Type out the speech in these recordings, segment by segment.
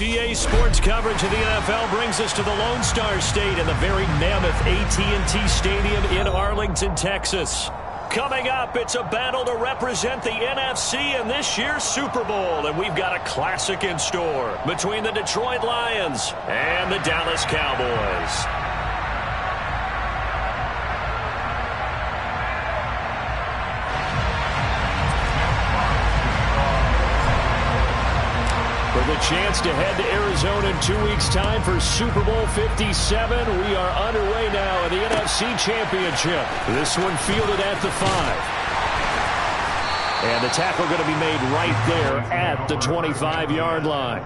EA Sports coverage of the NFL brings us to the Lone Star State in the very mammoth AT&T Stadium in Arlington, Texas. Coming up, it's a battle to represent the NFC in this year's Super Bowl, and we've got a classic in store between the Detroit Lions and the Dallas Cowboys. The chance to head to Arizona in 2 weeks' time for Super Bowl 57. We are underway now in the NFC Championship. This one fielded at the 5. And the tackle going to be made right there at the 25-yard line.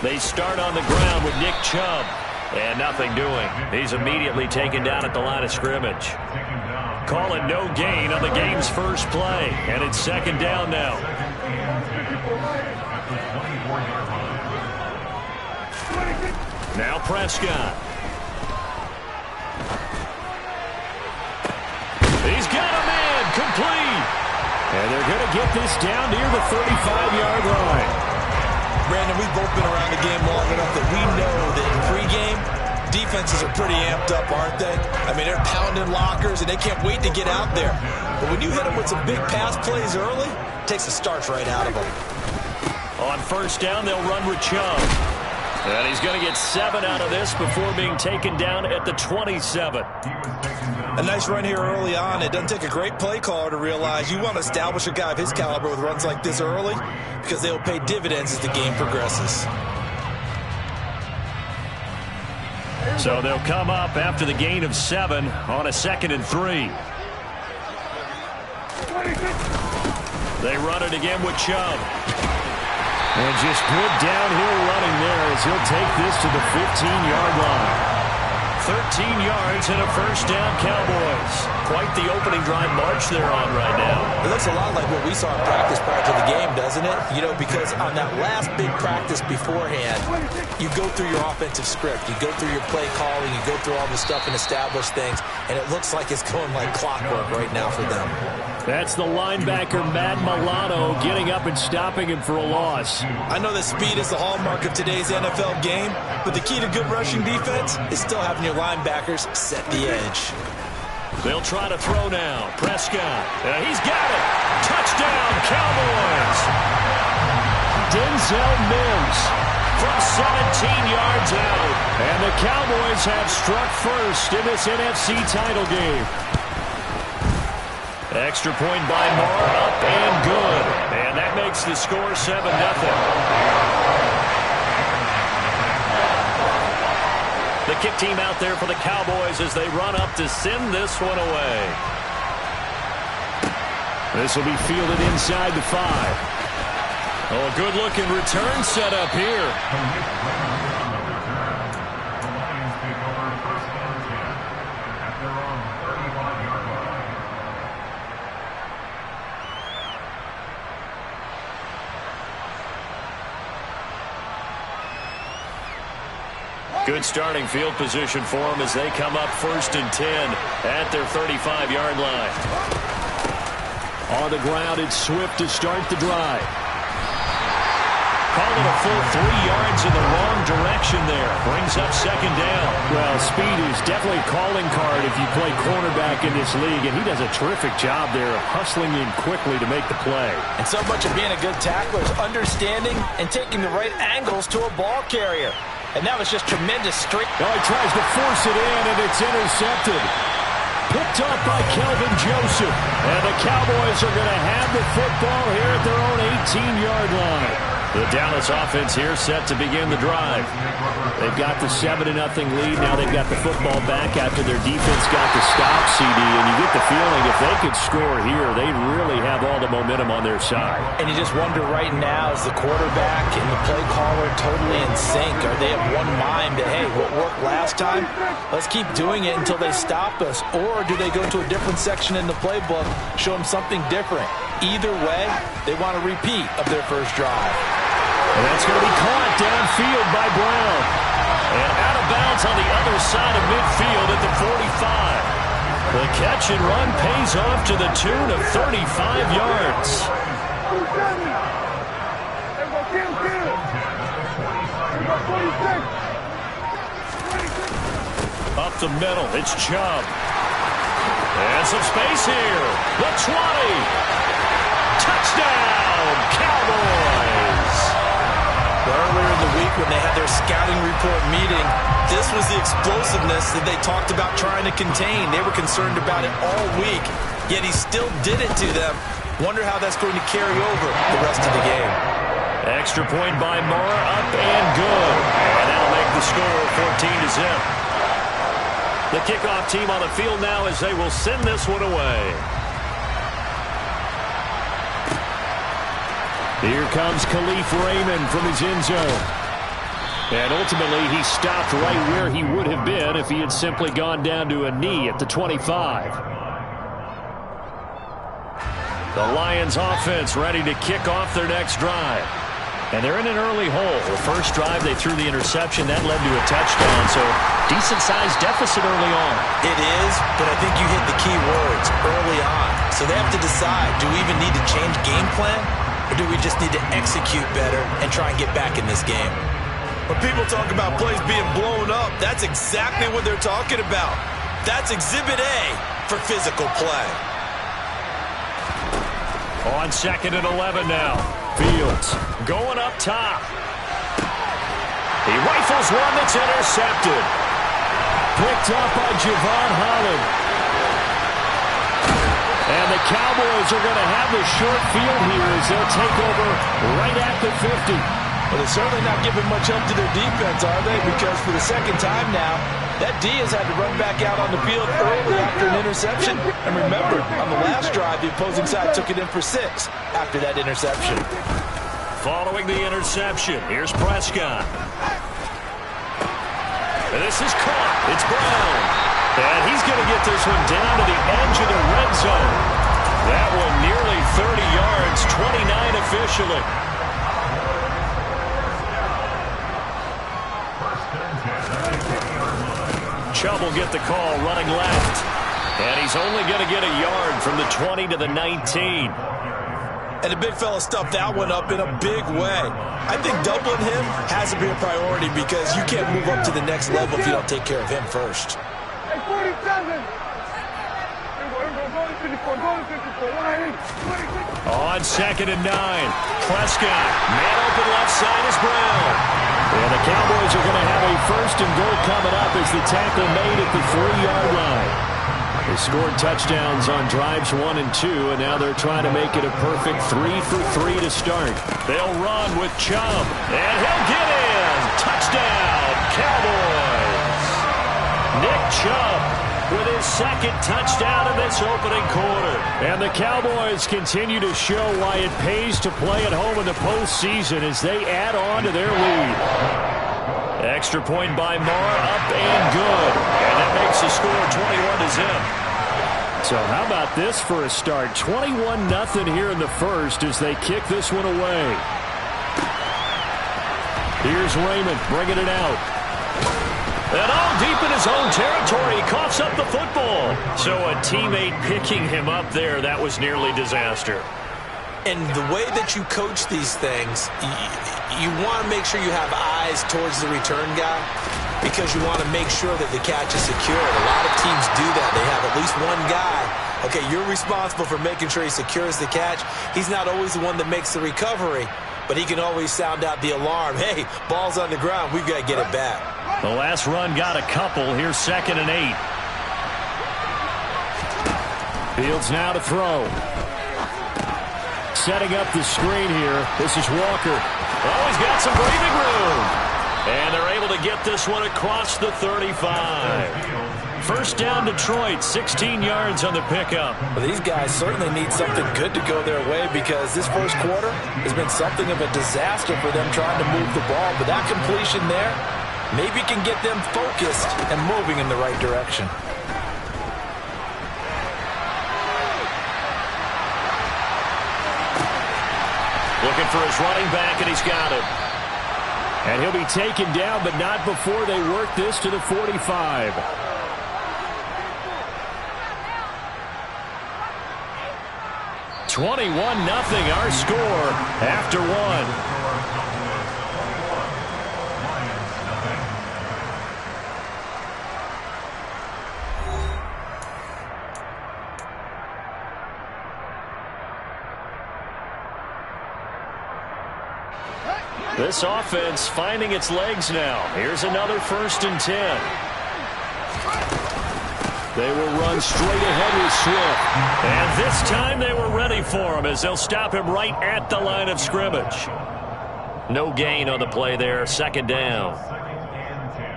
They start on the ground with Nick Chubb. And nothing doing. He's immediately taken down at the line of scrimmage. Call it no gain on the game's first play. And it's second down now. Now Prescott. He's got a man complete. And they're going to get this down near the 35-yard line. Brandon, we've both been around the game long enough that we know that in pregame, defenses are pretty amped up, aren't they? I mean, they're pounding lockers, and they can't wait to get out there. But when you hit them with some big pass plays early, it takes the starch right out of them. On first down, they'll run with Chubb. And he's going to get 7 out of this before being taken down at the 27. A nice run here early on. It doesn't take a great play caller to realize you want to establish a guy of his caliber with runs like this early because they'll pay dividends as the game progresses. So they'll come up after the gain of 7 on a 2nd and 3. They run it again with Chubb. And just good downhill running there as he'll take this to the 15-yard line. 13 yards and a first down, Cowboys. Quite the opening drive march they're on right now. It looks a lot like what we saw in practice prior to the game, doesn't it? You know, because on that last big practice beforehand, you go through your offensive script. You go through your play calling. You go through all this stuff and establish things. And it looks like it's going like clockwork right now for them. That's the linebacker, Matt Milano, getting up and stopping him for a loss. I know that speed is the hallmark of today's NFL game, but the key to good rushing defense is still having your linebackers set the edge. They'll try to throw now. Prescott. He's got it. Touchdown, Cowboys. Denzel Mims from 17 yards out. And the Cowboys have struck first in this NFC title game. Extra point by Moore, up and good. And that makes the score 7-0. The kick team out there for the Cowboys as they run up to send this one away. This will be fielded inside the 5. Oh, a good-looking return set up here. Good starting field position for them as they come up 1st and 10 at their 35-yard line. On the ground, it's Swift to start the drive. Call it a full 3 yards in the wrong direction there. Brings up 2nd down. Well, speed is definitely a calling card if you play cornerback in this league, and he does a terrific job there of hustling in quickly to make the play. And so much of being a good tackler is understanding and taking the right angles to a ball carrier. And that was just tremendous strength. Now he tries to force it in, and it's intercepted. Picked up by Kelvin Joseph. And the Cowboys are going to have the football here at their own 18-yard line. The Dallas offense here set to begin the drive. They've got the 7-0 lead. Now they've got the football back after their defense got the stop, CD. And you get the feeling if they could score here, they'd really have all the momentum on their side. And you just wonder right now, is the quarterback and the play caller totally in sync? Are they of one mind that, hey, what worked last time, let's keep doing it until they stop us? Or do they go to a different section in the playbook, show them something different? Either way, they want a repeat of their first drive. And that's going to be caught downfield by Brown. And out of bounds on the other side of midfield at the 45. The catch and run pays off to the tune of 35 yards. Up the middle, it's Chubb. And some space here. The 20. Touchdown, Cowboys. Earlier in the week when they had their scouting report meeting, this was the explosiveness that they talked about trying to contain. They were concerned about it all week, yet he still did it to them. Wonder how that's going to carry over the rest of the game. Extra point by Moore, up and good. And that'll make the score 14-0. The kickoff team on the field now as they will send this one away. Here comes Khalif Raymond from his end zone. And ultimately, he stopped right where he would have been if he had simply gone down to a knee at the 25. The Lions offense ready to kick off their next drive. And they're in an early hole. The first drive, they threw the interception. That led to a touchdown, so decent-sized deficit early on. It is, but I think you hit the key words early on. So they have to decide, do we even need to change game plan, or do we just need to execute better and try and get back in this game? When people talk about plays being blown up, that's exactly what they're talking about. That's Exhibit A for physical play. On 2nd and 11 now. Fields going up top. He rifles one that's intercepted. Picked up by Javon Holland. And the Cowboys are going to have the short field here as they'll take over right at the 50. Well, they're certainly not giving much up to their defense, are they? Because for the second time now, that D has had to run back out on the field early after an interception. And remember, on the last drive, the opposing side took it in for 6 after that interception. Following the interception, here's Prescott. And this is caught. It's Brown. And he's going to get this one down to the edge of the red zone. That one nearly 30 yards, 29 officially. Chubb will get the call running left. And he's only going to get a yard from the 20 to the 19. And the big fella stuffed that one up in a big way. I think doubling him has to be a priority because you can't move up to the next level if you don't take care of him first. On 2nd and 9, Prescott. Man open left side is Brown. And the Cowboys are going to have a 1st and goal coming up as the tackle made at the 3-yard line. They scored touchdowns on drives 1 and 2, and now they're trying to make it a perfect 3 for 3 to start. They'll run with Chubb, and he'll get in. Touchdown, Cowboys. Nick Chubb with his 2nd touchdown in this opening quarter. And the Cowboys continue to show why it pays to play at home in the postseason as they add on to their lead. Extra point by Moore, up and good. And that makes the score 21-0. So how about this for a start? 21-0 here in the first as they kick this one away. Here's Raymond bringing it out. And all deep in his own territory, he coughs up the football. So a teammate picking him up there, that was nearly disaster. And the way that you coach these things, you want to make sure you have eyes towards the return guy because you want to make sure that the catch is secured. A lot of teams do that. They have at least one guy. Okay, you're responsible for making sure he secures the catch. He's not always the one that makes the recovery, but he can always sound out the alarm. Hey, ball's on the ground. We've got to get it back. The last run got a couple. Here's 2nd and 8. Fields now to throw. Setting up the screen here. This is Walker. Oh, he's got some breathing room. And they're able to get this one across the 35. 1st down Detroit, 16 yards on the pickup. Well, these guys certainly need something good to go their way because this first quarter has been something of a disaster for them trying to move the ball. But that completion there maybe can get them focused and moving in the right direction. Looking for his running back, and he's got him. And he'll be taken down, but not before they work this to the 45. $21-0 our score after one. This offense finding its legs now. Here's another 1st and 10. They will run straight ahead with Swift. And this time they were ready for him as they'll stop him right at the line of scrimmage. No gain on the play there. 2nd down.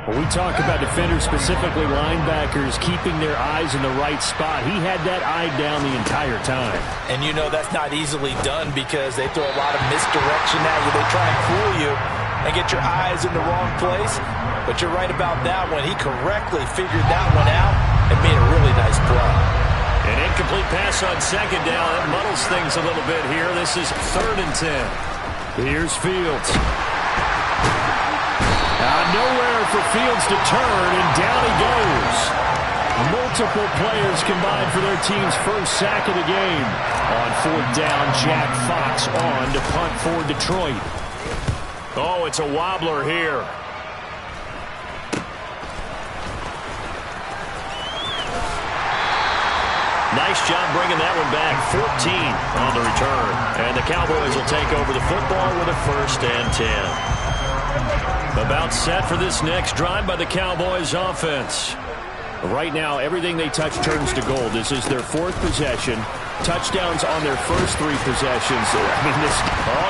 When we talk about defenders, specifically linebackers, keeping their eyes in the right spot, he had that eye down the entire time. And you know that's not easily done because they throw a lot of misdirection at you. They try and fool you and get your eyes in the wrong place. But you're right about that one. He correctly figured that one out and made a really nice play. An incomplete pass on 2nd down. That muddles things a little bit here. This is 3rd and 10. Here's Fields. Nowhere for Fields to turn, and down he goes. Multiple players combined for their team's first sack of the game. On 4th down, Jack Fox on to punt for Detroit. Oh, it's a wobbler here. Nice job bringing that one back. 14 on the return. And the Cowboys will take over the football with a 1st and 10. About set for this next drive by the Cowboys offense. Right now, everything they touch turns to gold. This is their 4th possession. Touchdowns on their first 3 possessions.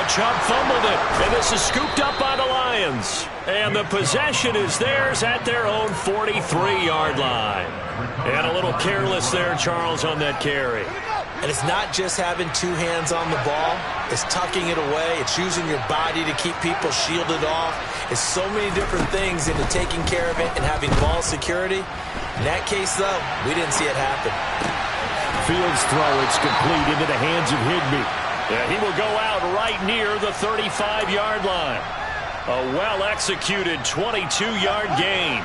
Chubb fumbled it, and this is scooped up by the Lions. And the possession is theirs at their own 43-yard line. And a little careless there, Charles, on that carry. And it's not just having 2 hands on the ball. It's tucking it away. It's using your body to keep people shielded off. It's so many different things into taking care of it and having ball security. In that case, though, we didn't see it happen. Fields throw, it's complete into the hands of Higbee. Yeah, he will go out right near the 35-yard line. A well-executed 22-yard gain.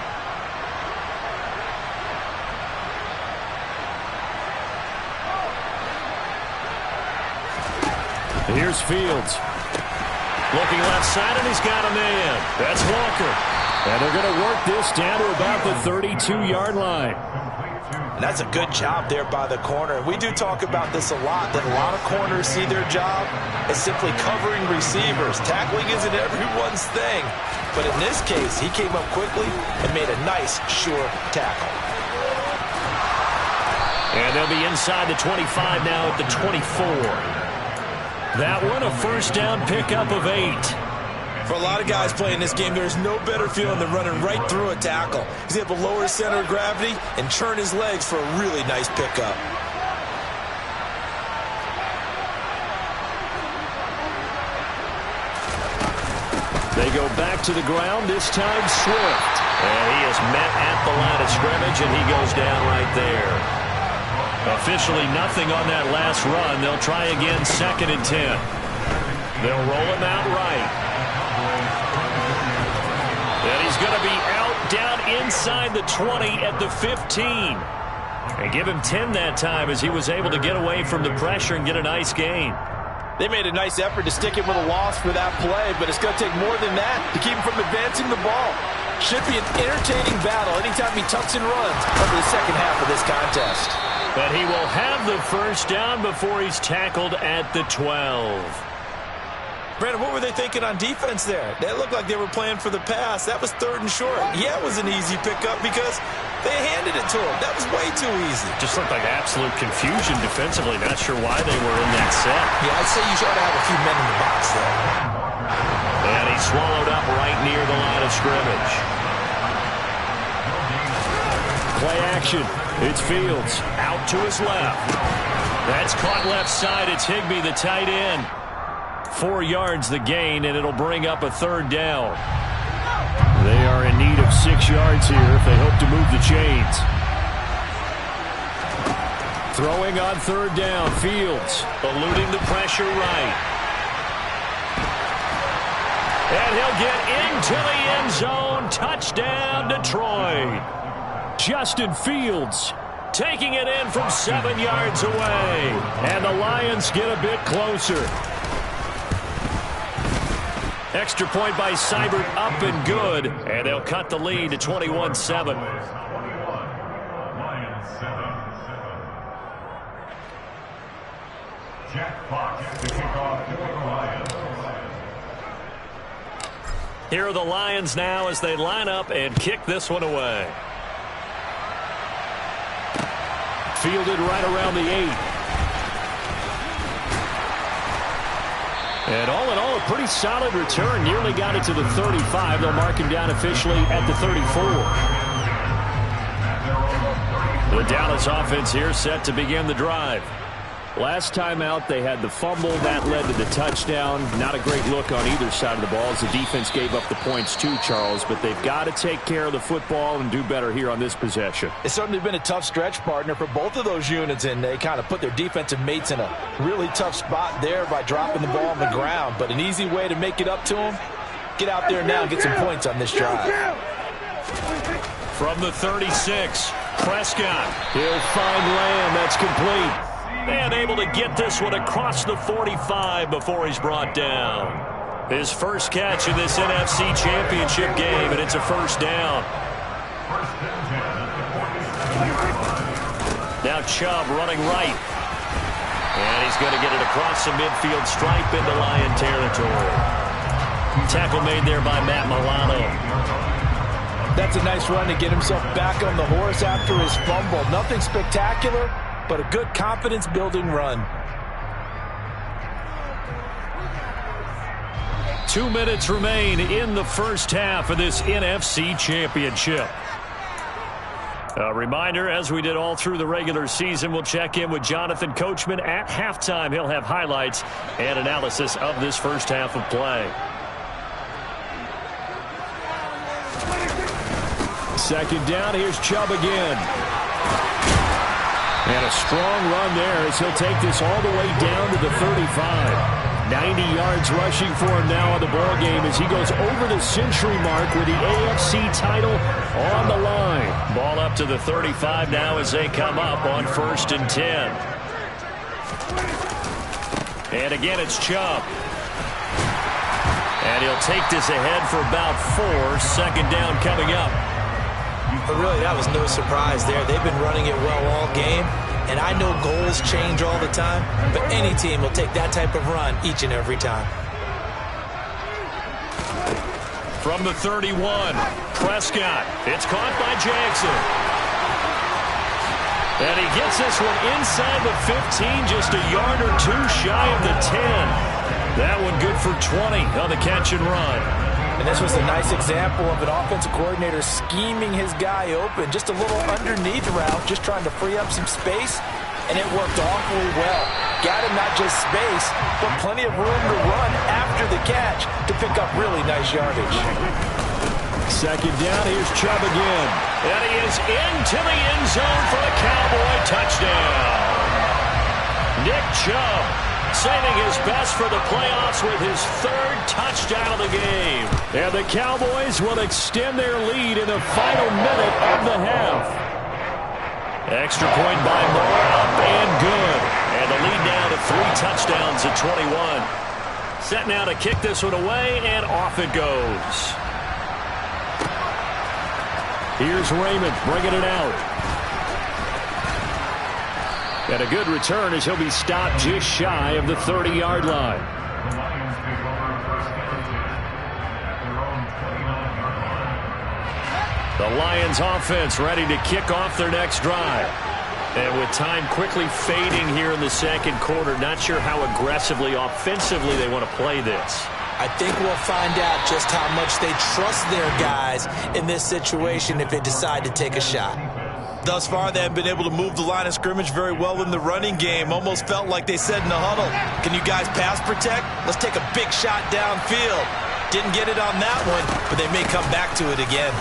Here's Fields. Looking left side, and he's got a man. That's Walker. And they're going to work this down to about the 32-yard line. And that's a good job there by the corner. We do talk about this a lot, that a lot of corners see their job as simply covering receivers. Tackling isn't everyone's thing. But in this case, he came up quickly and made a nice, sure tackle. And they'll be inside the 25 now at the 24. That one, a 1st down pickup of 8. For a lot of guys playing this game, there's no better feeling than running right through a tackle. He's able to lower his center of gravity and turn his legs for a really nice pickup. They go back to the ground, this time Swift. And he is met at the line of scrimmage, and he goes down right there. Officially nothing on that last run. They'll try again, 2nd and 10. They'll roll him out right. And he's going to be out down inside the 20 at the 15. And give him 10 that time as he was able to get away from the pressure and get a nice gain. They made a nice effort to stick him with a loss for that play, but it's going to take more than that to keep him from advancing the ball. Should be an entertaining battle anytime he tucks and runs over the second half of this contest. But he will have the 1st down before he's tackled at the 12. Brandon, what were they thinking on defense there? That looked like they were playing for the pass. That was 3rd and short. Yeah, it was an easy pickup because they handed it to him. That was way too easy. Just looked like absolute confusion defensively. Not sure why they were in that set. Yeah, I'd say you should have a few men in the box there. And he's swallowed up right near the line of scrimmage. Play action. It's Fields out to his left. That's caught left side. It's Higbee, the tight end. 4 yards the gain, and it'll bring up a 3rd down. They are in need of 6 yards here if they hope to move the chains. Throwing on 3rd down, Fields eluding the pressure right. And he'll get into the end zone. Touchdown, Detroit. Justin Fields taking it in from 7 yards away. And the Lions get a bit closer. Extra point by Seibert, up and good. And they'll cut the lead to 21-7. Jack Fox to kick off for the Lions. Here are the Lions now as they line up and kick this one away. Fielded right around the 8. And all in all, a pretty solid return. Nearly got it to the 35. They'll mark him down officially at the 34. The Dallas offense here set to begin the drive. Last time out, they had the fumble. That led to the touchdown. Not a great look on either side of the ball as the defense gave up the points too, Charles. But they've got to take care of the football and do better here on this possession. It's certainly been a tough stretch, partner, for both of those units, and they kind of put their defensive mates in a really tough spot there by dropping the ball on the ground. But an easy way to make it up to them, get out there now and get some points on this drive. From the 36, Prescott. He'll find Lamb. That's complete. And able to get this one across the 45 before he's brought down. His first catch in this NFC Championship game, and it's a first down. Now Chubb running right. And he's going to get it across the midfield stripe into Lion territory. Tackle made there by Matt Milano. That's a nice run to get himself back on the horse after his fumble. Nothing spectacular, but a good confidence-building run. 2 minutes remain in the first half of this NFC Championship. A reminder, as we did all through the regular season, we'll check in with Jonathan Coachman at halftime. He'll have highlights and analysis of this first half of play. Second down, here's Chubb again. And a strong run there as he'll take this all the way down to the 35. 90 yards rushing for him now on the ball game as he goes over the century mark with the AFC title on the line. Ball up to the 35 now as they come up on 1st and 10. And again, it's Chubb. And he'll take this ahead for about 4. Second down coming up. But really, that was no surprise there. They've been running it well all game. And I know goals change all the time, but any team will take that type of run each and every time. From the 31, Prescott. It's caught by Jackson. And he gets this one inside the 15, just a yard or two shy of the 10. That one good for 20 on the catch and run. And this was a nice example of an offensive coordinator scheming his guy open. Just a little underneath route, just trying to free up some space, and it worked awfully well. Got him not just space, but plenty of room to run after the catch to pick up really nice yardage. Second down, here's Chubb again. And he is into the end zone for the Cowboy touchdown. Nick Chubb saving his best for the playoffs with his 3rd touchdown of the game. And the Cowboys will extend their lead in the final minute of the half. Extra point by Moore, up and good. And the lead now to 3 touchdowns at 21. Set now to kick this one away, and off it goes. Here's Raymond bringing it out. And a good return as he'll be stopped just shy of the 30-yard line. The Lions offense ready to kick off their next drive. And with time quickly fading here in the second quarter, not sure how aggressively, offensively they want to play this. I think we'll find out just how much they trust their guys in this situation if they decide to take a shot. Thus far, they have been able to move the line of scrimmage very well in the running game. Almost felt like they said in the huddle, can you guys pass protect? Let's take a big shot downfield. Didn't get it on that one, but they may come back to it again.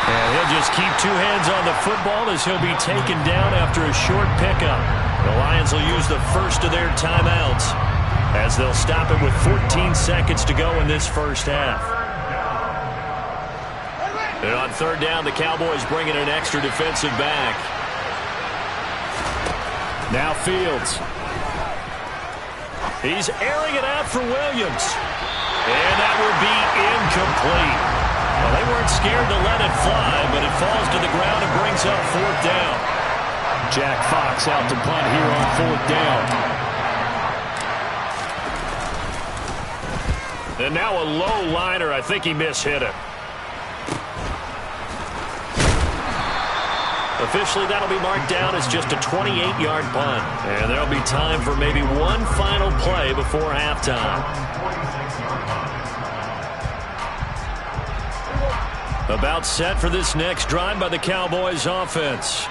And he'll just keep 2 hands on the football as he'll be taken down after a short pickup. The Lions will use the first of their timeouts. as they'll stop it with 14 seconds to go in this first half. And on third down, the Cowboys bring in an extra defensive back. Now Fields. He's airing it out for Williams. And that will be incomplete. Well, they weren't scared to let it fly, but it falls to the ground and brings up fourth down. Jack Fox out to punt here on fourth down. And now a low liner. I think he mishit it. Officially, that'll be marked down as just a 28-yard punt. And there'll be time for maybe one final play before halftime. About set for this next drive by the Cowboys offense.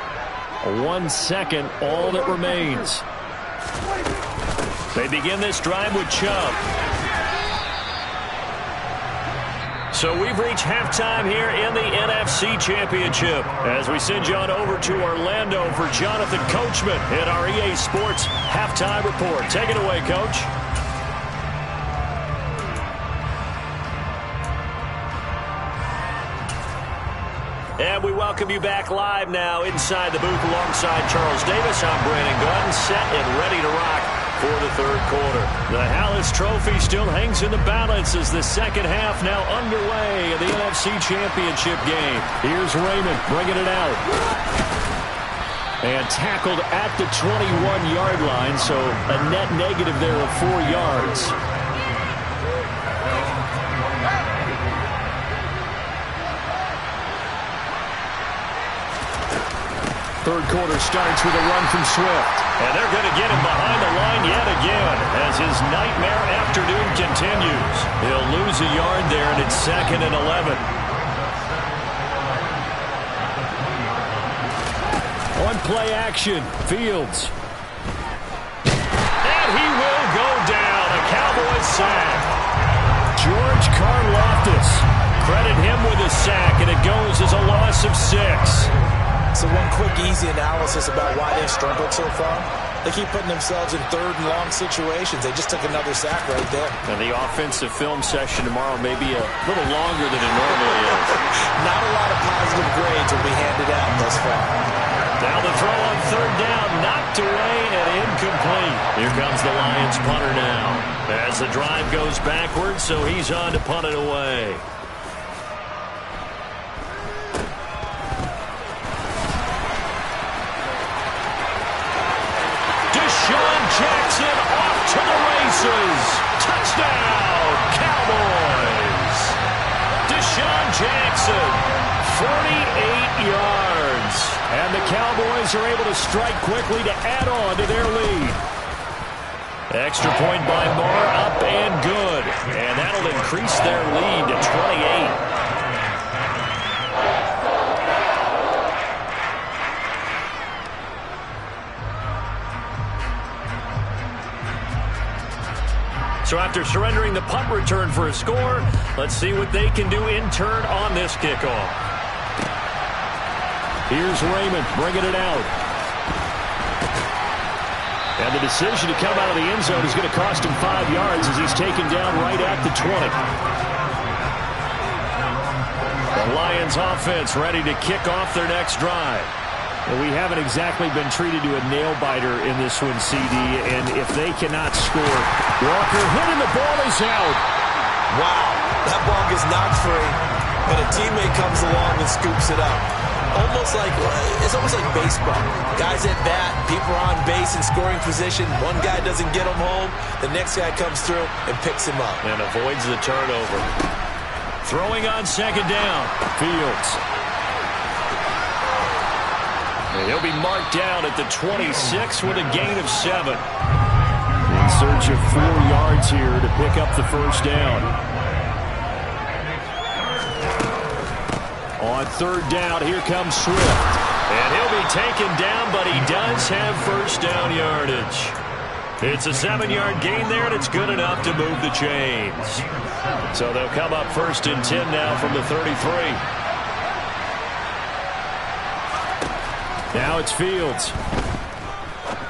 1 second, all that remains. They begin this drive with Chubb. So we've reached halftime here in the NFC Championship as we send you on over to Orlando for Jonathan Coachman in our EA Sports Halftime Report. Take it away, Coach. And we welcome you back live now inside the booth alongside Charles Davis. I'm Brandon Gordon, set and ready to rock for the third quarter. The Hallis Trophy still hangs in the balance as the second half now underway in the NFC Championship game. Here's Raymond bringing it out. And tackled at the 21-yard line, so a net negative there of 4 yards. Third quarter starts with a run from Swift. And they're going to get him behind the line yet again as his nightmare afternoon continues. He'll lose a yard there, and it's 2nd and 11. On play action, Fields. And he will go down. A Cowboys sack. George Karlaftis. Credit him with a sack, and it goes as a loss of 6. So one quick, easy analysis about why they've struggled so far. They keep putting themselves in third and long situations. They just took another sack right there. And the offensive film session tomorrow may be a little longer than it normally is. Not a lot of positive grades will be handed out thus far. Now the throw on third down, knocked away and incomplete. Here comes the Lions punter now. As the drive goes backwards, so he's on to punt it away. Jackson off to the races. Touchdown, Cowboys. Deshaun Jackson, 48 yards. And the Cowboys are able to strike quickly to add on to their lead. Extra point by Moore, up and good. And that'll increase their lead to 28. So after surrendering the punt return for a score, let's see what they can do in turn on this kickoff. Here's Raymond bringing it out. And the decision to come out of the end zone is going to cost him 5 yards as he's taken down right at the 20. The Lions offense ready to kick off their next drive. Well, we haven't exactly been treated to a nail-biter in this one, CD, and if they cannot score, Walker hitting the ball is out. Wow, that ball gets knocked free, and a teammate comes along and scoops it up. It's almost like baseball. Guys at bat, people are on base in scoring position. One guy doesn't get him home, the next guy comes through and picks him up. And avoids the turnover. Throwing on second down, Fields. And he'll be marked down at the 26 with a gain of 7. In search of 4 yards here to pick up the first down. On third down, here comes Swift. And he'll be taken down, but he does have first down yardage. It's a 7-yard gain there, and it's good enough to move the chains. So they'll come up 1st and 10 now from the 33. Now it's Fields.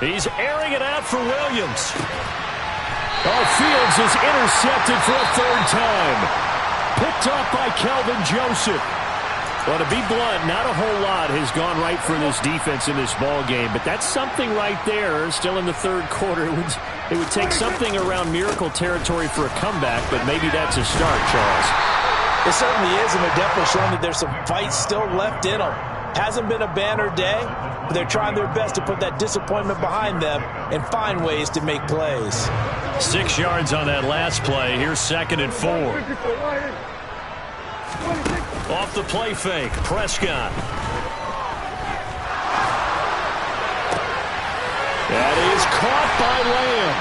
He's airing it out for Williams. Oh, Fields is intercepted for a third time. Picked off by Kelvin Joseph. Well, to be blunt, not a whole lot has gone right for this defense in this ball game, but that's something right there. Still in the third quarter. It would take something around miracle territory for a comeback, but maybe that's a start, Charles. It certainly is, and they're definitely showing that there's some fight still left in them. Hasn't been a banner day, but they're trying their best to put that disappointment behind them and find ways to make plays. 6 yards on that last play. Here's 2nd and 4. Off the play fake, Prescott. That is caught by Lamb.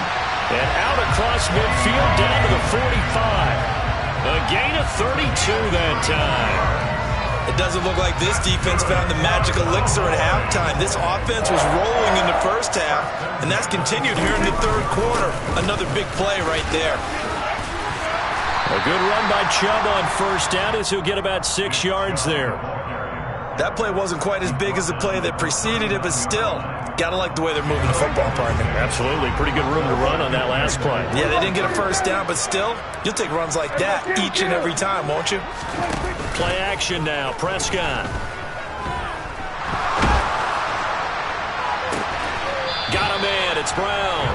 And out across midfield down to the 45. A gain of 32 that time. It doesn't look like this defense found the magic elixir at halftime. This offense was rolling in the first half, and that's continued here in the third quarter. Another big play right there. A good run by Chubb on first down as he'll get about 6 yards there. That play wasn't quite as big as the play that preceded it, but still, gotta like the way they're moving the football, partner. Absolutely. Pretty good room to run on that last play. Yeah, they didn't get a first down, but still, you'll take runs like that each and every time, won't you? Play action now. Prescott. Got a man. It's Brown.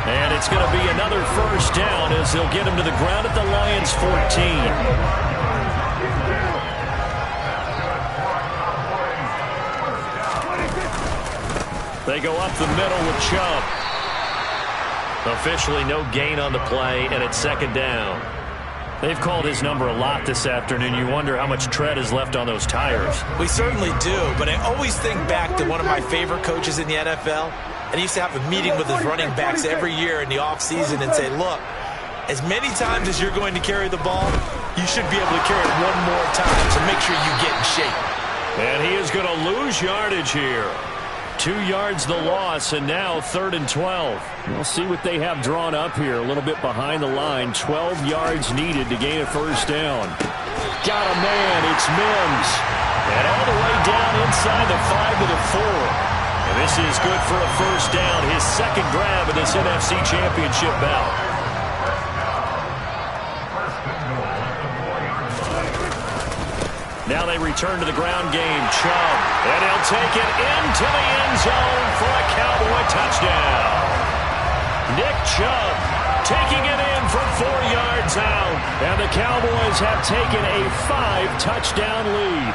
And it's going to be another first down as they'll get him to the ground at the Lions' 14. They go up the middle with Chubb. Officially no gain on the play, and it's 2nd down. They've called his number a lot this afternoon. You wonder how much tread is left on those tires. We certainly do, but I always think back to one of my favorite coaches in the NFL, and he used to have a meeting with his running backs every year in the offseason and say, look, as many times as you're going to carry the ball, you should be able to carry it one more time, so make sure you get in shape. And he is going to lose yardage here. 2 yards the loss, and now 3rd and 12. We'll see what they have drawn up here. A little bit behind the line. 12 yards needed to gain a first down. Got a man. It's Mims. And all the way down inside the 5 to the 4. And this is good for a first down. His 2nd grab in this NFC Championship bout. Now they return to the ground game. Chubb. And he'll take it into the end zone for a Cowboy touchdown. Nick Chubb taking it in from 4 yards out. And the Cowboys have taken a 5-touchdown lead.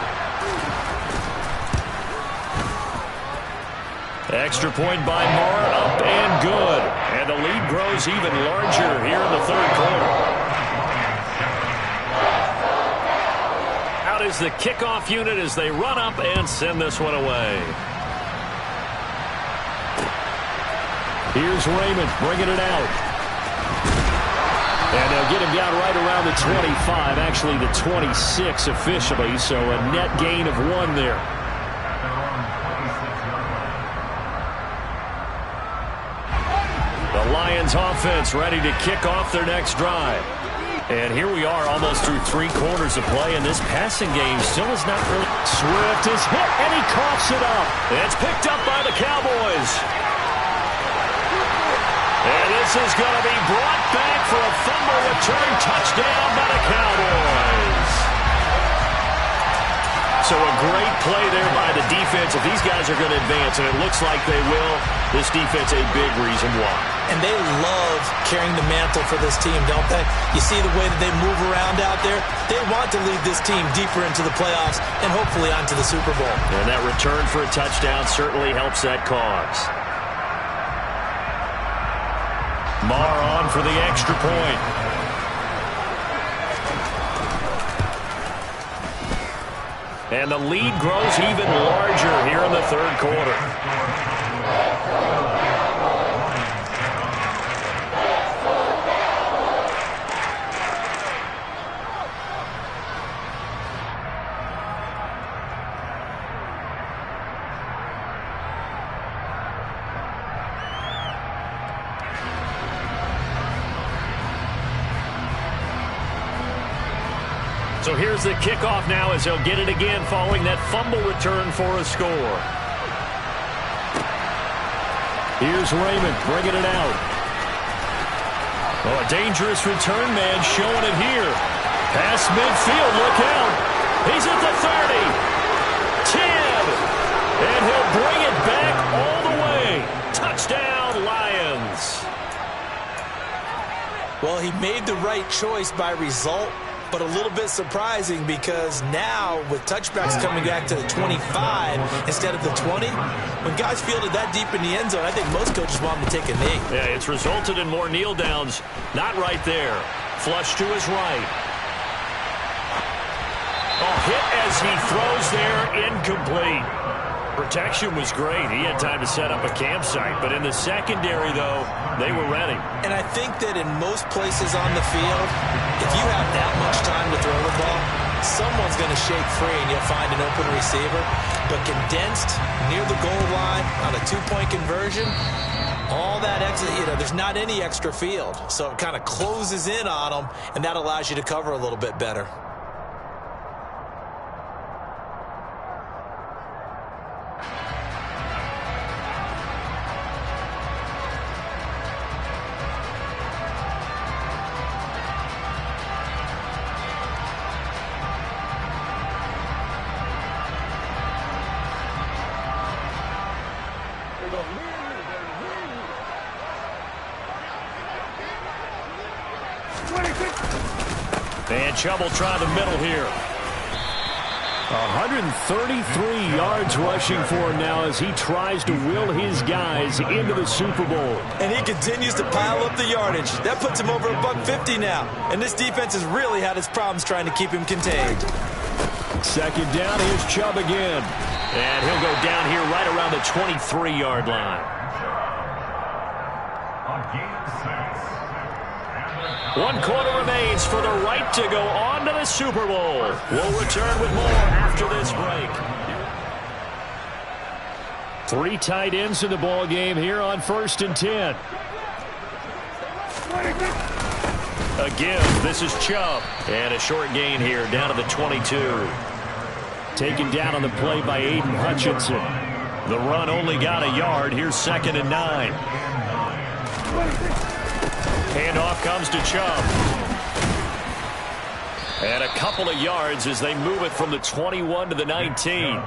Extra point by Moore, up and good. And the lead grows even larger here in the third quarter. Is the kickoff unit as they run up and send this one away. Here's Raymond bringing it out. And they'll get him down right around the 25, actually the 26 officially, so a net gain of 1 there. The Lions offense ready to kick off their next drive. And here we are almost through 3 quarters of play, and this passing game still is not really... Swift is hit, and he coughs it up. It's picked up by the Cowboys. And this is going to be brought back for a fumble return touchdown by the Cowboys. So a great play there by the defense. If these guys are going to advance, and it looks like they will, this defense a big reason why. And they love carrying the mantle for this team, don't they? You see the way that they move around out there? They want to lead this team deeper into the playoffs and hopefully onto the Super Bowl. And that return for a touchdown certainly helps that cause. Marr on for the extra point. And the lead grows even larger here in the third quarter. So here's the kickoff now as they'll get it again following that fumble return for a score. Here's Raymond bringing it out. Oh, a dangerous return man showing it here. Past midfield, look out. He's at the 30. 10. And he'll bring it back all the way. Touchdown, Lions. Well, he made the right choice by result, but a little bit surprising because now with touchbacks coming back to the 25 instead of the 20, when guys fielded that deep in the end zone, I think most coaches want him to take a knee. Yeah, it's resulted in more kneel downs. Not right there. Flush to his right. Oh, hit as he throws there, incomplete. Protection was great. He had time to set up a campsite, but in the secondary, though, they were ready. And I think that in most places on the field, if you have that much time to throw the ball, someone's going to shake free and you'll find an open receiver. But condensed near the goal line on a two-point conversion, all that extra, there's not any extra field. So it kind of closes in on them, and that allows you to cover a little bit better. And Chubb will try the middle here. 133 yards rushing for him now as he tries to will his guys into the Super Bowl. And he continues to pile up the yardage. That puts him over $150 now. And this defense has really had its problems trying to keep him contained. Second down, here's Chubb again. And he'll go down here right around the 23-yard line. One quarter remains for the right to go on to the Super Bowl. We'll return with more after this break. 3 tight ends in the ball game here on 1st and 10. Again, this is Chubb. And a short gain here down to the 22. Taken down on the play by Aiden Hutchinson. The run only got a yard. Here's 2nd and 9. Handoff comes to Chubb. And a couple of yards as they move it from the 21 to the 19.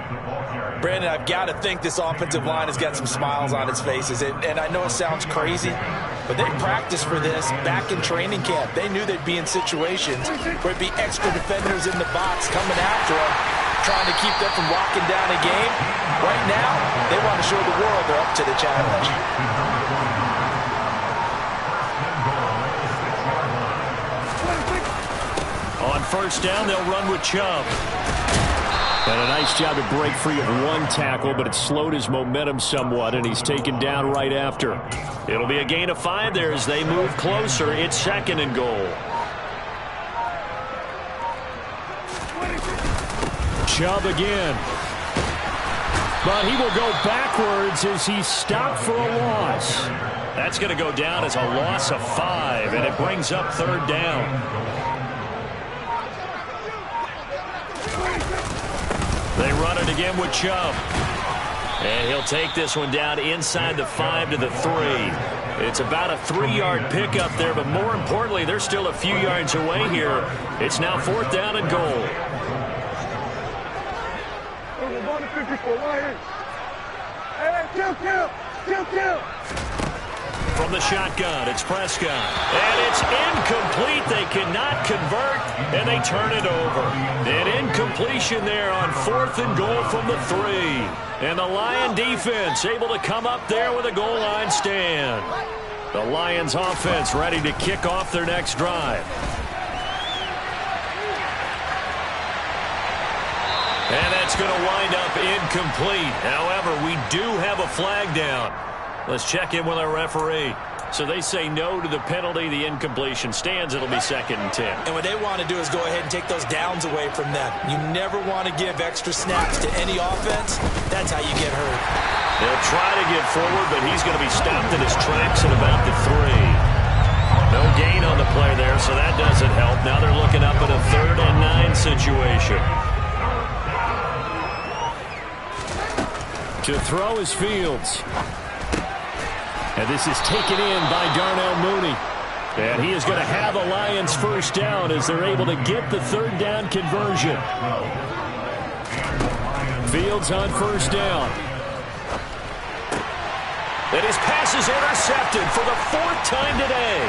Brandon, I've got to think this offensive line has got some smiles on its faces. And I know it sounds crazy, but they practiced for this back in training camp. They knew they'd be in situations where it'd be extra defenders in the box coming after them, trying to keep them from locking down a game. Right now, they want to show the world they're up to the challenge. On 1st down, they'll run with Chubb. And a nice job to break free of one tackle, but it slowed his momentum somewhat, and he's taken down right after. It'll be a gain of 5 there as they move closer. It's 2nd and goal. Chubb again. But he will go backwards as he's stopped for a loss. That's going to go down as a loss of 5, and it brings up 3rd down. They run it again with Chubb. And he'll take this one down inside the 5 to the 3. It's about a 3-yard pickup there, but more importantly, they're still a few yards away here. It's now 4th down and goal. From the shotgun, it's Prescott. And it's incomplete. They cannot convert, and they turn it over. An incompletion there on 4th and goal from the 3. And the Lion defense able to come up there with a goal line stand. The Lions offense ready to kick off their next drive. And that's going to wind up incomplete. However, we do have a flag down. Let's check in with our referee. So they say no to the penalty. The incompletion stands. It'll be 2nd and 10. And what they want to do is go ahead and take those downs away from them. You never want to give extra snaps to any offense. That's how you get hurt. They'll try to get forward, but he's going to be stopped in his tracks at about the 3. No gain on the play there, so that doesn't help. Now they're looking up at a 3rd and 9 situation. To throw is Fields. And this is taken in by Darnell Mooney. And he is going to have a Lions first down as they're able to get the third down conversion. Fields on first down. And his pass is intercepted for the 4th time today.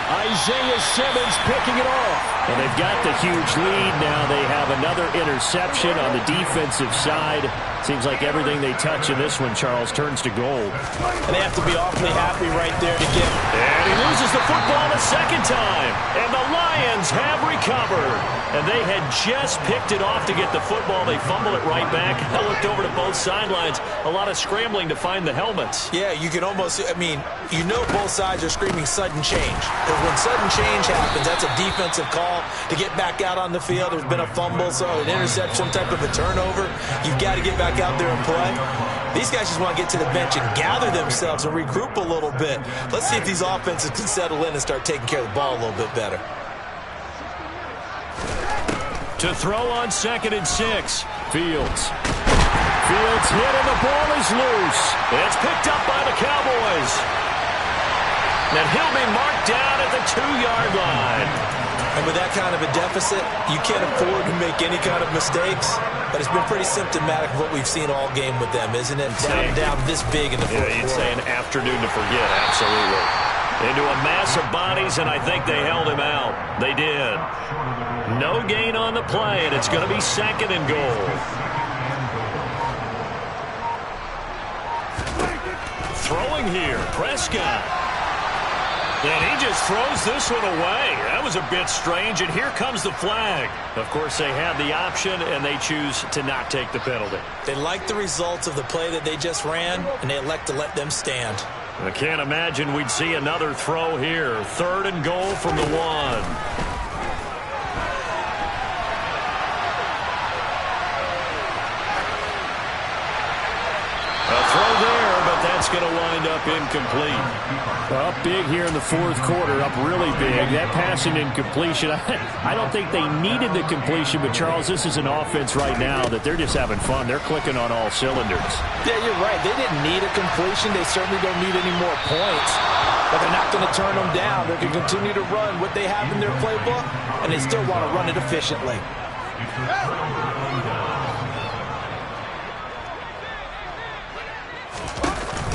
Isaiah Simmons picking it off. And they've got the huge lead now. They have another interception on the defensive side. Seems like everything they touch in this one, Charles, turns to gold. And they have to be awfully happy right there to get. And he loses the football a second time. And the Lions have recovered. And they had just picked it off to get the football. They fumbled it right back. I looked over to both sidelines. A lot of scrambling to find the helmets. Yeah, you can almost, you know both sides are screaming sudden change. Because when sudden change happens, that's a defensive call to get back out on the field. There's been a fumble, so an interception, some type of a turnover. You've got to get back out there and play. These guys just want to get to the bench and gather themselves and regroup a little bit. Let's see if these offenses can settle in and start taking care of the ball a little bit better. To throw on 2nd and 6. Fields hit and the ball is loose. It's picked up by the Cowboys. And he'll be marked down at the 2-yard line. And with that kind of a deficit, you can't afford to make any kind of mistakes. But it's been pretty symptomatic of what we've seen all game with them, isn't it? Down this big in the fourth quarter. You'd say an afternoon to forget, absolutely. Into a mass of bodies, and I think they held him out. They did. No gain on the play, and it's going to be 2nd and goal. Throwing here, Prescott. And he just throws this one away. That was a bit strange, and here comes the flag. Of course, they have the option, and they choose to not take the penalty. They like the results of the play that they just ran, and they elect to let them stand. I can't imagine we'd see another throw here. 3rd and goal from the 1. A throw there, but that's going to wind up incomplete. Up big here in the fourth quarter, up really big. That passing incompletion, I don't think they needed the completion, but Charles, this is an offense right now that they're just having fun. They're clicking on all cylinders. Yeah, you're right. They didn't need a completion. They certainly don't need any more points. But they're not going to turn them down. They're going to continue to run what they have in their playbook, and they still want to run it efficiently.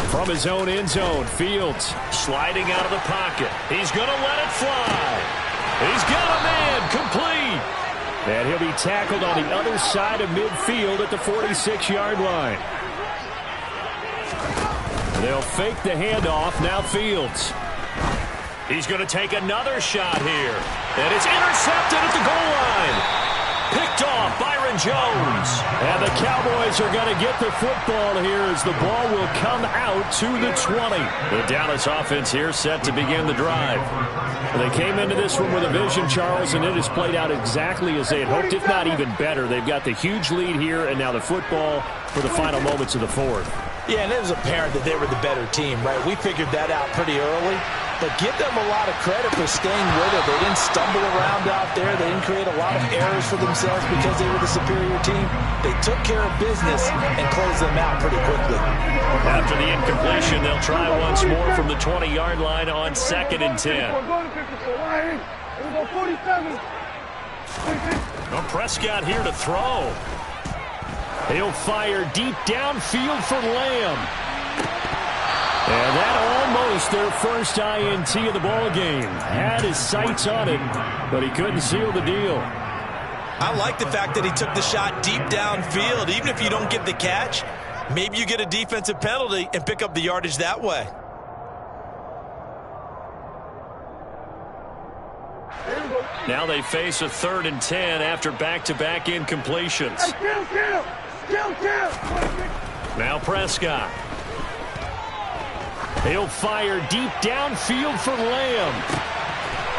From his own end zone, Fields sliding out of the pocket. He's going to let it fly. He's got a man complete. And he'll be tackled on the other side of midfield at the 46-yard line. They'll fake the handoff. Now Fields. He's going to take another shot here. And it's intercepted at the goal line. Picked off Byron Jones. And the Cowboys are going to get the football here as the ball will come out to the 20. The Dallas offense here set to begin the drive. Well, they came into this one with a vision, Charles, and it has played out exactly as they had hoped, if not even better. They've got the huge lead here, and now the football for the final moments of the fourth. Yeah, and it was apparent that they were the better team, right? We figured that out pretty early. But give them a lot of credit for staying with it. They didn't stumble around out there. They didn't create a lot of errors for themselves because they were the superior team. They took care of business and closed them out pretty quickly. After the incompletion, they'll try once more from the 20-yard line on 2nd and 10. Well, Prescott here to throw. He'll fire deep downfield for Lamb. And that almost their first INT of the ball game. Had his sights on it, but he couldn't seal the deal. I like the fact that he took the shot deep downfield. Even if you don't get the catch, maybe you get a defensive penalty and pick up the yardage that way. Now they face a 3rd and 10 after back-to-back incompletions. Now Prescott. He'll fire deep downfield for Lamb.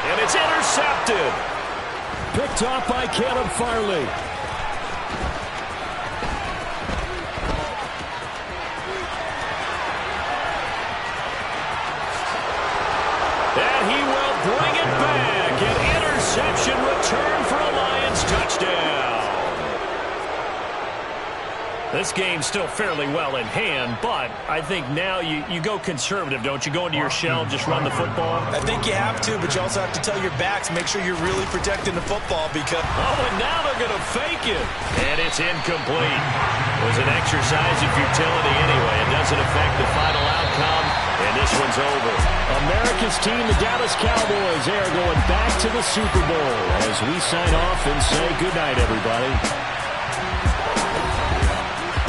And it's intercepted. Picked off by Caleb Farley. And he will bring it back. An interception return for a Lions touchdown. This game's still fairly well in hand, but I think now you go conservative, don't you? Go into your shell, just run the football. I think you have to, but you also have to tell your backs, make sure you're really protecting the football because... Oh, and now they're going to fake it. And it's incomplete. It was an exercise in futility anyway. It doesn't affect the final outcome, and this one's over. America's team, the Dallas Cowboys, they are going back to the Super Bowl as we sign off and say goodnight, everybody.